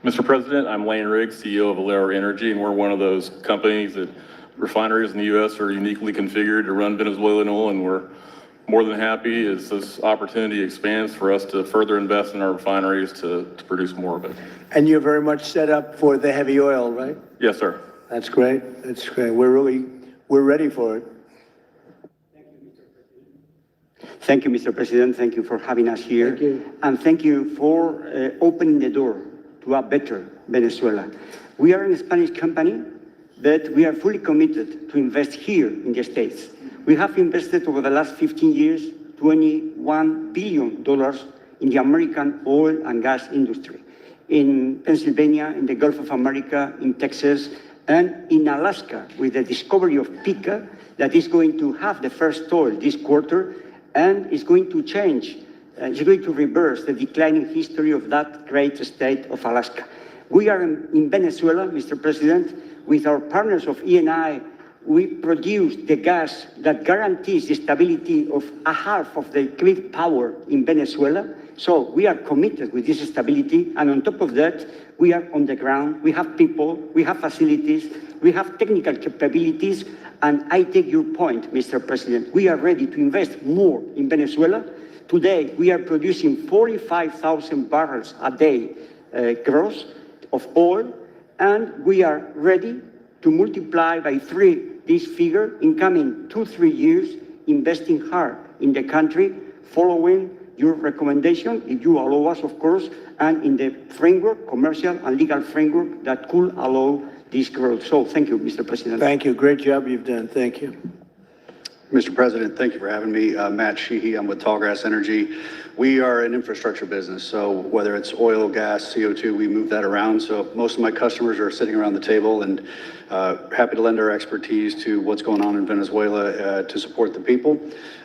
Mr. President, I'm Lane Riggs, CEO of Valero Energy, and we're one of those companies that refineries in the U.S. are uniquely configured to run Venezuelan oil, and we're more than happy as this opportunity expands for us to further invest in our refineries to produce more of it. And you're very much set up for the heavy oil, right? Yes, sir. That's great. That's great. We're ready for it. Thank you, Mr. President. Thank you for having us here. Thank you. And thank you for opening the door to a better Venezuela. We are a Spanish company, but we are fully committed to invest here in the States. We have invested over the last 15 years, $21 billion in the American oil and gas industry, in Pennsylvania, in the Gulf of America, in Texas, and in Alaska, with the discovery of Pica, that is going to have the first oil this quarter, and is going to change, is going to reverse the declining history of that great state of Alaska. We are in Venezuela, Mr. President, with our partners of Eni. We produce the gas that guarantees the stability of a half of the grid power in Venezuela. So we are committed with this stability, and on top of that, we are on the ground, we have people, we have facilities, we have technical capabilities, and I take your point, Mr. President. We are ready to invest more in Venezuela. Today, we are producing 45,000 barrels a day gross of oil, and we are ready to multiply by 3 this figure in coming 2-3 years, investing hard in the country, following your recommendation, if you allow us, of course, and in the framework, commercial and legal framework that could allow this growth. So thank you, Mr. President. Thank you. Great job you've done. Thank you. Mr. President, thank you for having me. Matt Sheehy, I'm with Tallgrass Energy. We are an infrastructure business, so whether it's oil, gas, CO2, we move that around. So most of my customers are sitting around the table and happy to lend our expertise to what's going on in Venezuela to support the people.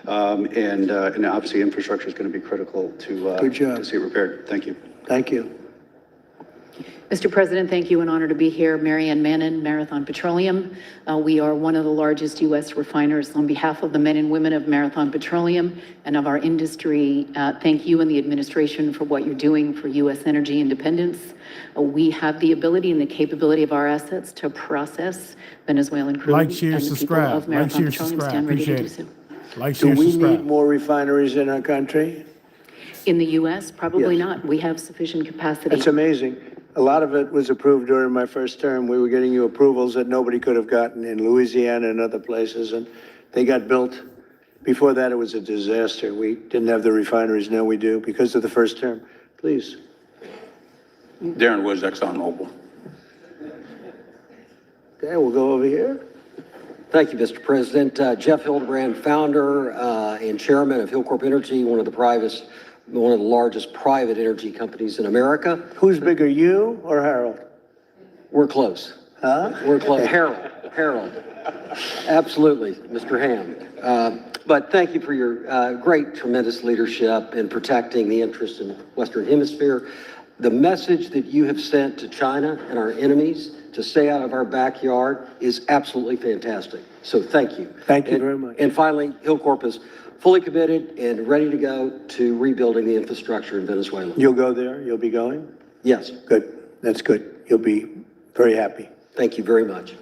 And obviously infrastructure is going to be critical to see it repaired. Thank you. Thank you. Mr. President, thank you. An honor to be here. Marianne Mannon, Marathon Petroleum. We are one of the largest U.S. refiners. On behalf of the men and women of Marathon Petroleum and of our industry, thank you and the administration for what you're doing for U.S. energy independence. We have the ability and the capability of our assets to process Venezuelan crude. Like, share, and the people subscribe. of Marathon Like, share, Petroleum subscribe. stand ready to Appreciate do it. so. Like, Do share, we subscribe. need more refineries in our country? In the U.S., probably Yes. not. We have sufficient capacity. That's amazing. A lot of it was approved during my first term. We were getting you approvals that nobody could have gotten in Louisiana and other places, and they got built. Before that, it was a disaster. We didn't have the refineries. Now we do because of the first term. Please. Darren Woods, ExxonMobil. Okay, we'll go over here. Thank you, Mr. President. Jeff Hildebrand, founder and chairman of Hillcorp Energy, one of the largest private energy companies in America. Who's bigger, you or Harold? We're close. Huh? We're close. Harold. Absolutely, Mr. Ham. But thank you for your great, tremendous leadership in protecting the interests in the Western Hemisphere. The message that you have sent to China and our enemies to stay out of our backyard is absolutely fantastic. So thank you. Thank you very much. And finally, Hillcorp is fully committed and ready to go to rebuilding the infrastructure in Venezuela. You'll go there? You'll be going? Yes. Good. That's good. You'll be very happy. Thank you very much.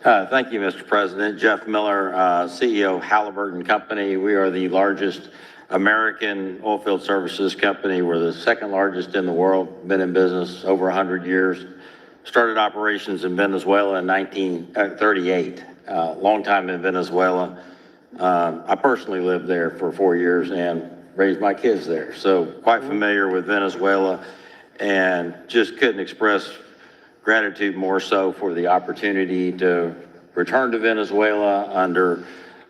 Thank you, Mr. President. Jeff Miller, CEO Halliburton Company. We are the largest American oilfield services company. We're the second largest in the world, been in business over 100 years. Started operations in Venezuela in 1938. Long time in Venezuela. I personally lived there for 4 years and raised my kids there. So quite familiar with Venezuela and just couldn't express gratitude more so for the opportunity to return to Venezuela under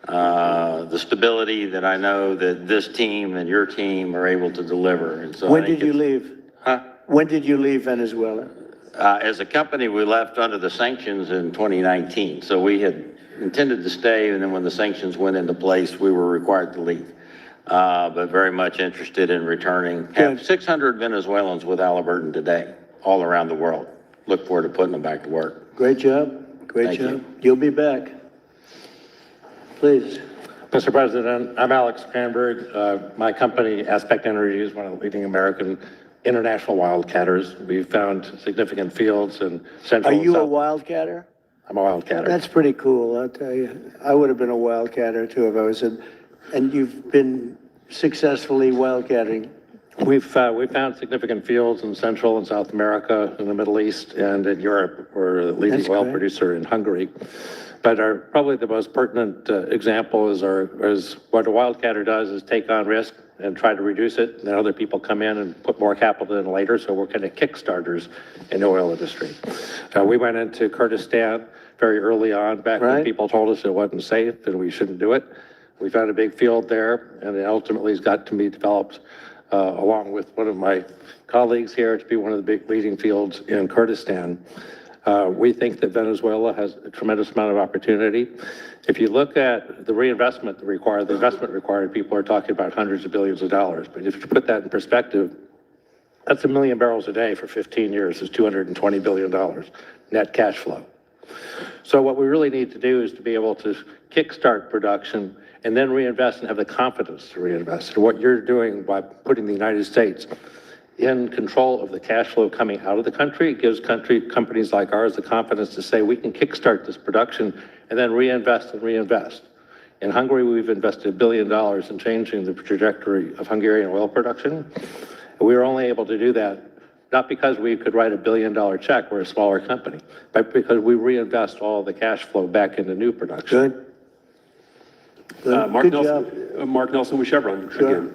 the stability that I know that this team and your team are able to deliver. And so When did you leave? Huh? When did you leave Venezuela? As a company, we left under the sanctions in 2019. So we had intended to stay, and then when the sanctions went into place, we were required to leave. But very much interested in returning. Have 600 Venezuelans with Halliburton today, all around the world. Look forward to putting them back to work. Great job. Great job. You'll be back. Please. Mr. President, I'm Alex Cranberg. My company, Aspect Energy, is one of the leading American international wildcatters. We've found significant fields in central Are and you a south. wildcatter? I'm a wildcatter. That's pretty cool, I'll tell you. I would have been a wildcatter too if I was and you've been successfully wildcatting. We've found significant fields in Central and South America, in the Middle East, and in Europe. We're the leading That's oil great. producer in Hungary. But probably the most pertinent example is what a wildcatter does is take on risk and try to reduce it. Then other people come in and put more capital in later. So we're kind of kickstarters in the oil industry. We went into Kurdistan very early on, back when people told us it wasn't safe and we shouldn't do it. We found a big field there, and it ultimately has got to be developed along with one of my colleagues here to be one of the big leading fields in Kurdistan. We think that Venezuela has a tremendous amount of opportunity. If you look at the reinvestment required, the investment required, people are talking about hundreds of billions of dollars. But if you put that in perspective, that's 1 million barrels a day for 15 years is $220 billion net cash flow. So what we really need to do is to be able to kickstart production and then reinvest and have the confidence to reinvest. And what you're doing by putting the United States in control of the cash flow coming out of the country, it gives companies like ours the confidence to say we can kickstart this production and then reinvest and reinvest. In Hungary, we've invested $1 billion in changing the trajectory of Hungarian oil production. We were only able to do that not because we could write $1 billion check, we're a smaller company, but because we reinvest all the cash flow back into new production. Good. Good. Mark Good Nelson, job. Mark Nelson with Chevron. Sure. Again.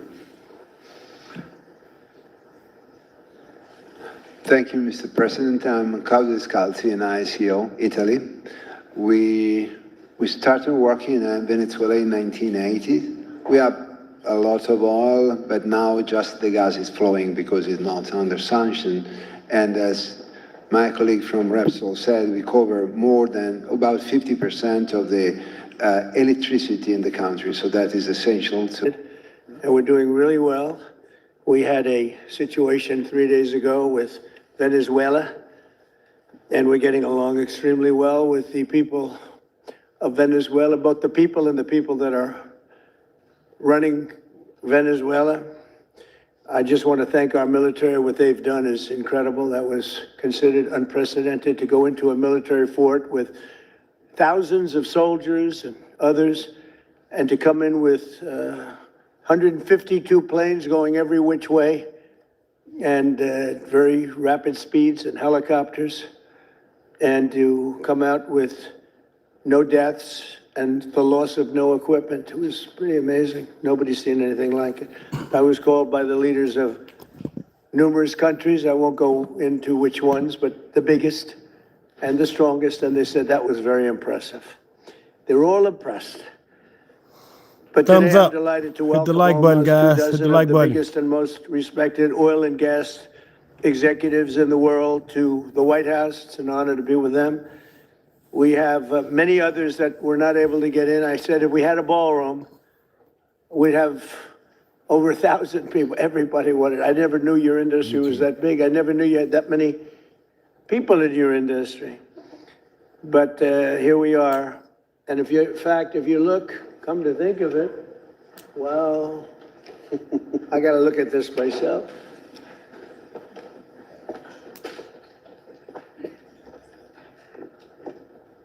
Thank you, Mr. President. I'm Claudio Scalzi, and ICO, Italy. We started working in Venezuela in 1980. We have a lot of oil, but now just the gas is flowing because it's not under sanction. And as my colleague from Repsol said, we cover more than about 50% of the electricity in the country. So that is essential. And we're doing really well. We had a situation 3 days ago with Venezuela, and we're getting along extremely well with the people of Venezuela, both the people and the people that are running Venezuela. I just want to thank our military. What they've done is incredible. That was considered unprecedented, to go into a military fort with thousands of soldiers and others, and to come in with 152 planes going every which way, and very rapid speeds and helicopters, and to come out with no deaths and the loss of no equipment. It was pretty amazing. Nobody's seen anything like it. I was called by the leaders of numerous countries. I won't go into which ones, but the biggest and the strongest, and they said that was very impressive. They were all impressed. But Thumbs today up. I'm delighted to Hit welcome the like button, almost guys. 2 Hit the dozen like of the button. biggest and most respected oil and gas executives in the world to the White House. It's an honor to be with them. We have many others that were not able to get in. I said if we had a ballroom, we'd have over 1,000 people. Everybody wanted. I never knew your industry was that big. I never knew you had that many people in your industry. But here we are. And if you, in fact, if you look, come to think of it, well, I got to look at this myself.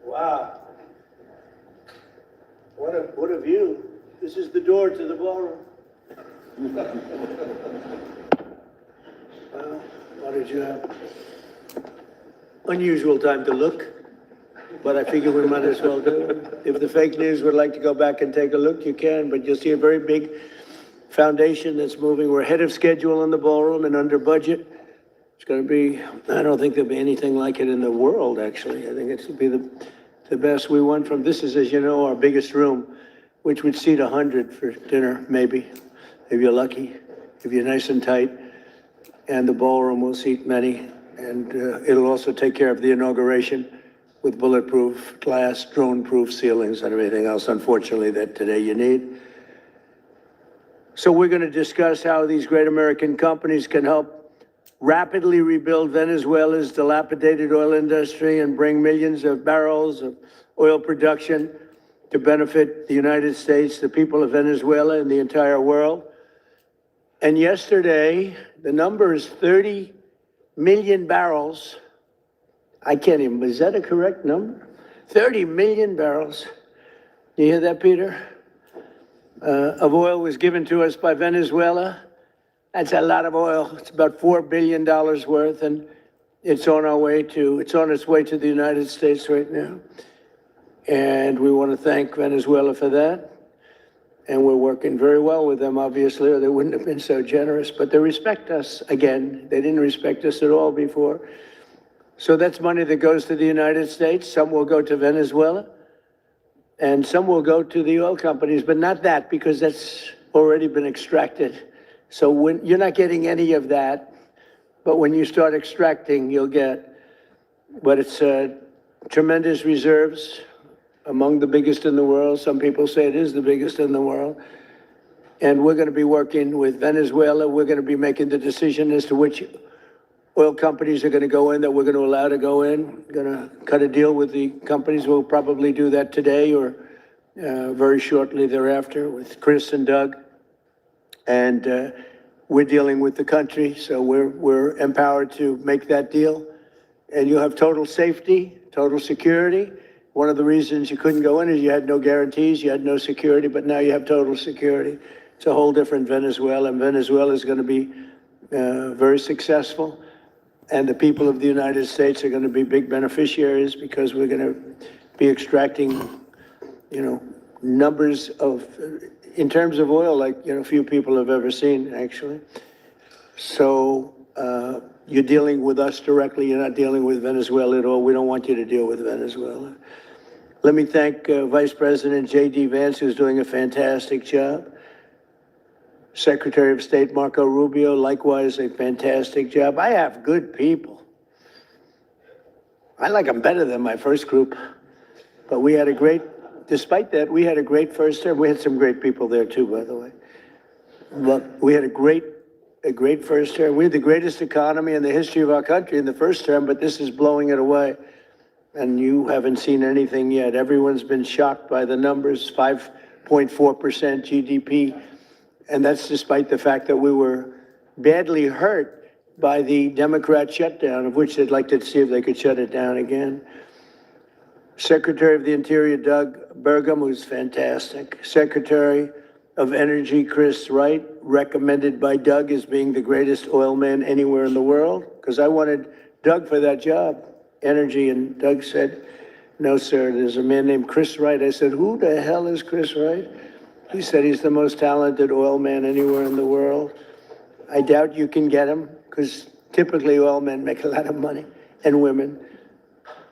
Wow. What a view. This is the door to the ballroom. Well, what did you have? Unusual time to look, but I figure we might as well do it. If the fake news would like to go back and take a look, you can, but you'll see a very big foundation that's moving. We're ahead of schedule in the ballroom and under budget. It's going to be, I don't think there'll be anything like it in the world, actually. I think it's going to be the best. We went from, this is, as you know, our biggest room, which would seat 100 for dinner, maybe, if you're lucky, if you're nice and tight. And the ballroom will seat many. And it'll also take care of the inauguration with bulletproof glass, drone-proof ceilings and everything else, unfortunately, that today you need. So we're going to discuss how these great American companies can help rapidly rebuild Venezuela's dilapidated oil industry and bring millions of barrels of oil production to benefit the United States, the people of Venezuela, and the entire world. And yesterday, the number is 30 million barrels. I can't even, is that a correct number? 30 million barrels. You hear that, Peter? of oil was given to us by Venezuela. That's a lot of oil. It's about $4 billion worth, and it's on its way to the United States right now. And we want to thank Venezuela for that. And we're working very well with them, obviously, or they wouldn't have been so generous. But they respect us again. They didn't respect us at all before. So that's money that goes to the United States. Some will go to Venezuela, and some will go to the oil companies, but not that, because that's already been extracted. So when you're not getting any of that, but when you start extracting, you'll get. But it's tremendous reserves, among the biggest in the world. Some people say it is the biggest in the world. And we're going to be working with Venezuela. We're going to be making the decision as to which oil companies are going to go in, that we're going to allow to go in. We're going to cut a deal with the companies. We'll probably do that today or very shortly thereafter with Chris and Doug. And we're dealing with the country, so we're empowered to make that deal. And you'll have total safety, total security. One of the reasons you couldn't go in is you had no guarantees, you had no security, but now you have total security. It's a whole different Venezuela, and Venezuela is going to be very successful. And the people of the United States are going to be big beneficiaries because we're going to be extracting, numbers of, in terms of oil, like, few people have ever seen, actually. So you're dealing with us directly. You're not dealing with Venezuela at all. We don't want you to deal with Venezuela. Let me thank Vice President J.D. Vance, who's doing a fantastic job. Secretary of State Marco Rubio, likewise, a fantastic job. I have good people. I like them better than my first group. But we had a great, despite that, we had a great first term. We had some great people there too, by the way. But we had a great first term. We had the greatest economy in the history of our country in the first term, but this is blowing it away. And you haven't seen anything yet. Everyone's been shocked by the numbers, 5.4% GDP. And that's despite the fact that we were badly hurt by the Democrat shutdown, of which they'd like to see if they could shut it down again. Secretary of the Interior, Doug Burgum, who's fantastic. Secretary of Energy, Chris Wright, recommended by Doug as being the greatest oil man anywhere in the world, because I wanted Doug for that job, energy, and Doug said, no, sir, there's a man named Chris Wright. I said, who the hell is Chris Wright? He said he's the most talented oil man anywhere in the world. I doubt you can get him, because typically oil men make a lot of money, and women.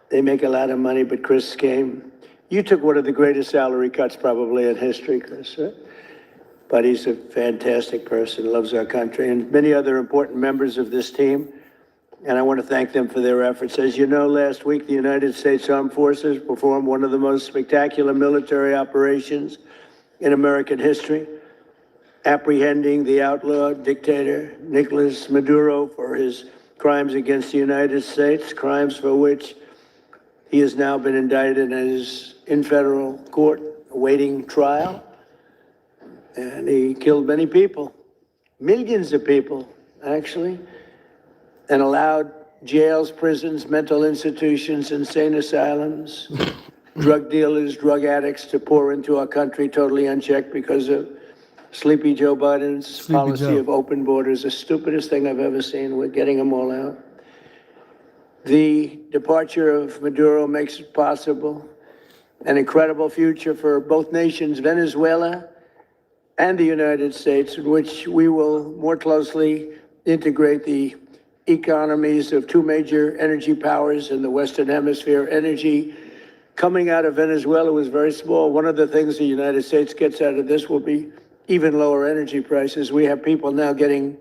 They make a lot of money, but Chris came. You took one of the greatest salary cuts probably in history, Chris, right? But he's a fantastic person, loves our country, and many other important members of this team. And I want to thank them for their efforts. As you know, last week, the United States Armed Forces performed one of the most spectacular military operations in American history, apprehending the outlaw dictator Nicolas Maduro for his crimes against the United States, crimes for which he has now been indicted and is in federal court awaiting trial. And he killed many people, millions of people, actually, and allowed jails, prisons, mental institutions, insane asylums, drug dealers, drug addicts to pour into our country totally unchecked because of Sleepy Joe Biden's policy of open borders, the stupidest thing I've ever seen. We're getting them all out. The departure of Maduro makes it possible an incredible future for both nations, Venezuela and the United States, in which we will more closely integrate the economies of two major energy powers in the Western Hemisphere. Energy coming out of Venezuela was very small. One of the things the United States gets out of this will be even lower energy prices. We have people now getting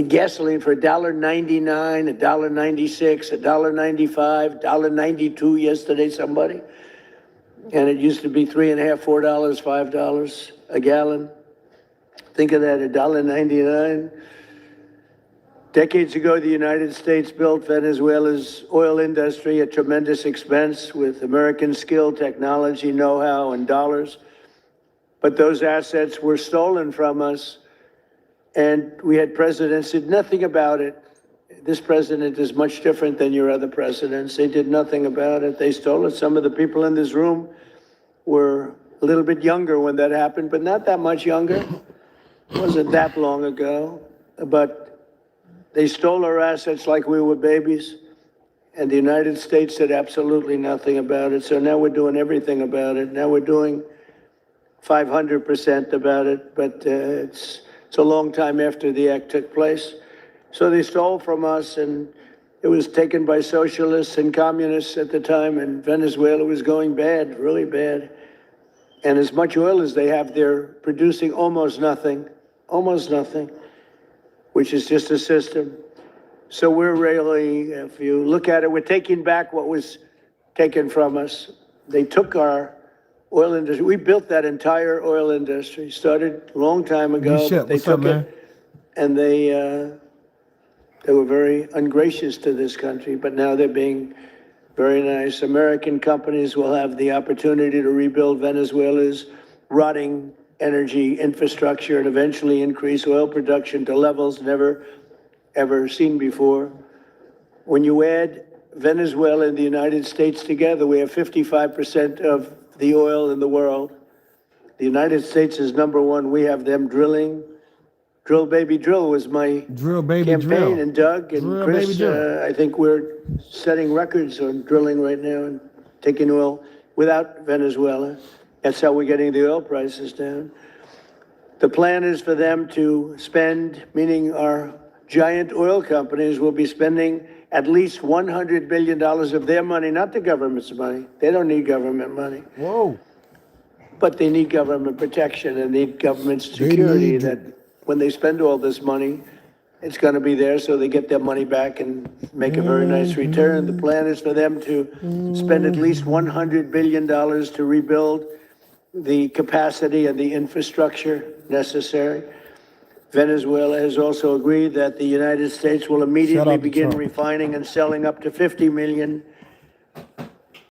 gasoline for $1.99, $1.96, $1.95, $1.92 yesterday, somebody. And it used to be $3.50, $4, $5 a gallon. Think of that, $1.99. Decades ago, the United States built Venezuela's oil industry at tremendous expense with American skill, technology, know-how, and dollars. But those assets were stolen from us, and we had presidents who did nothing about it. This president is much different than your other presidents. They did nothing about it. They stole it. Some of the people in this room were a little bit younger when that happened, but not that much younger. It wasn't that long ago. But they stole our assets like we were babies. And the United States did absolutely nothing about it. So now we're doing everything about it. Now we're doing 500% about it. But it's a long time after the act took place. So they stole from us, and it was taken by socialists and communists at the time, and Venezuela was going bad, really bad. And as much oil as they have, they're producing almost nothing, which is just a system. So we're really, if you look at it, we're taking back what was taken from us. They took our oil industry. We built that entire oil industry, started a long time ago. But they took it, and they were very ungracious to this country, but now they're being very nice. American companies will have the opportunity to rebuild Venezuela's rotting energy infrastructure and eventually increase oil production to levels never, ever seen before. When you add Venezuela and the United States together, we have 55% of the oil in the world. The United States is number one. We have them drilling. Drill, baby, drill was my campaign, and Doug and Drill, Chris, baby, drill. I think we're setting records on drilling right now and taking oil without Venezuela. That's how we're getting the oil prices down. The plan is for them to spend, meaning our giant oil companies will be spending at least $100 billion of their money, not the government's money. They don't need government money. Whoa. But they need government protection and need government security that when they spend all this money, it's going to be there so they get their money back and make a very nice return. The plan is for them to spend at least $100 billion to rebuild the capacity and the infrastructure necessary. Venezuela has also agreed that the United States will immediately begin refining and selling up to 50 million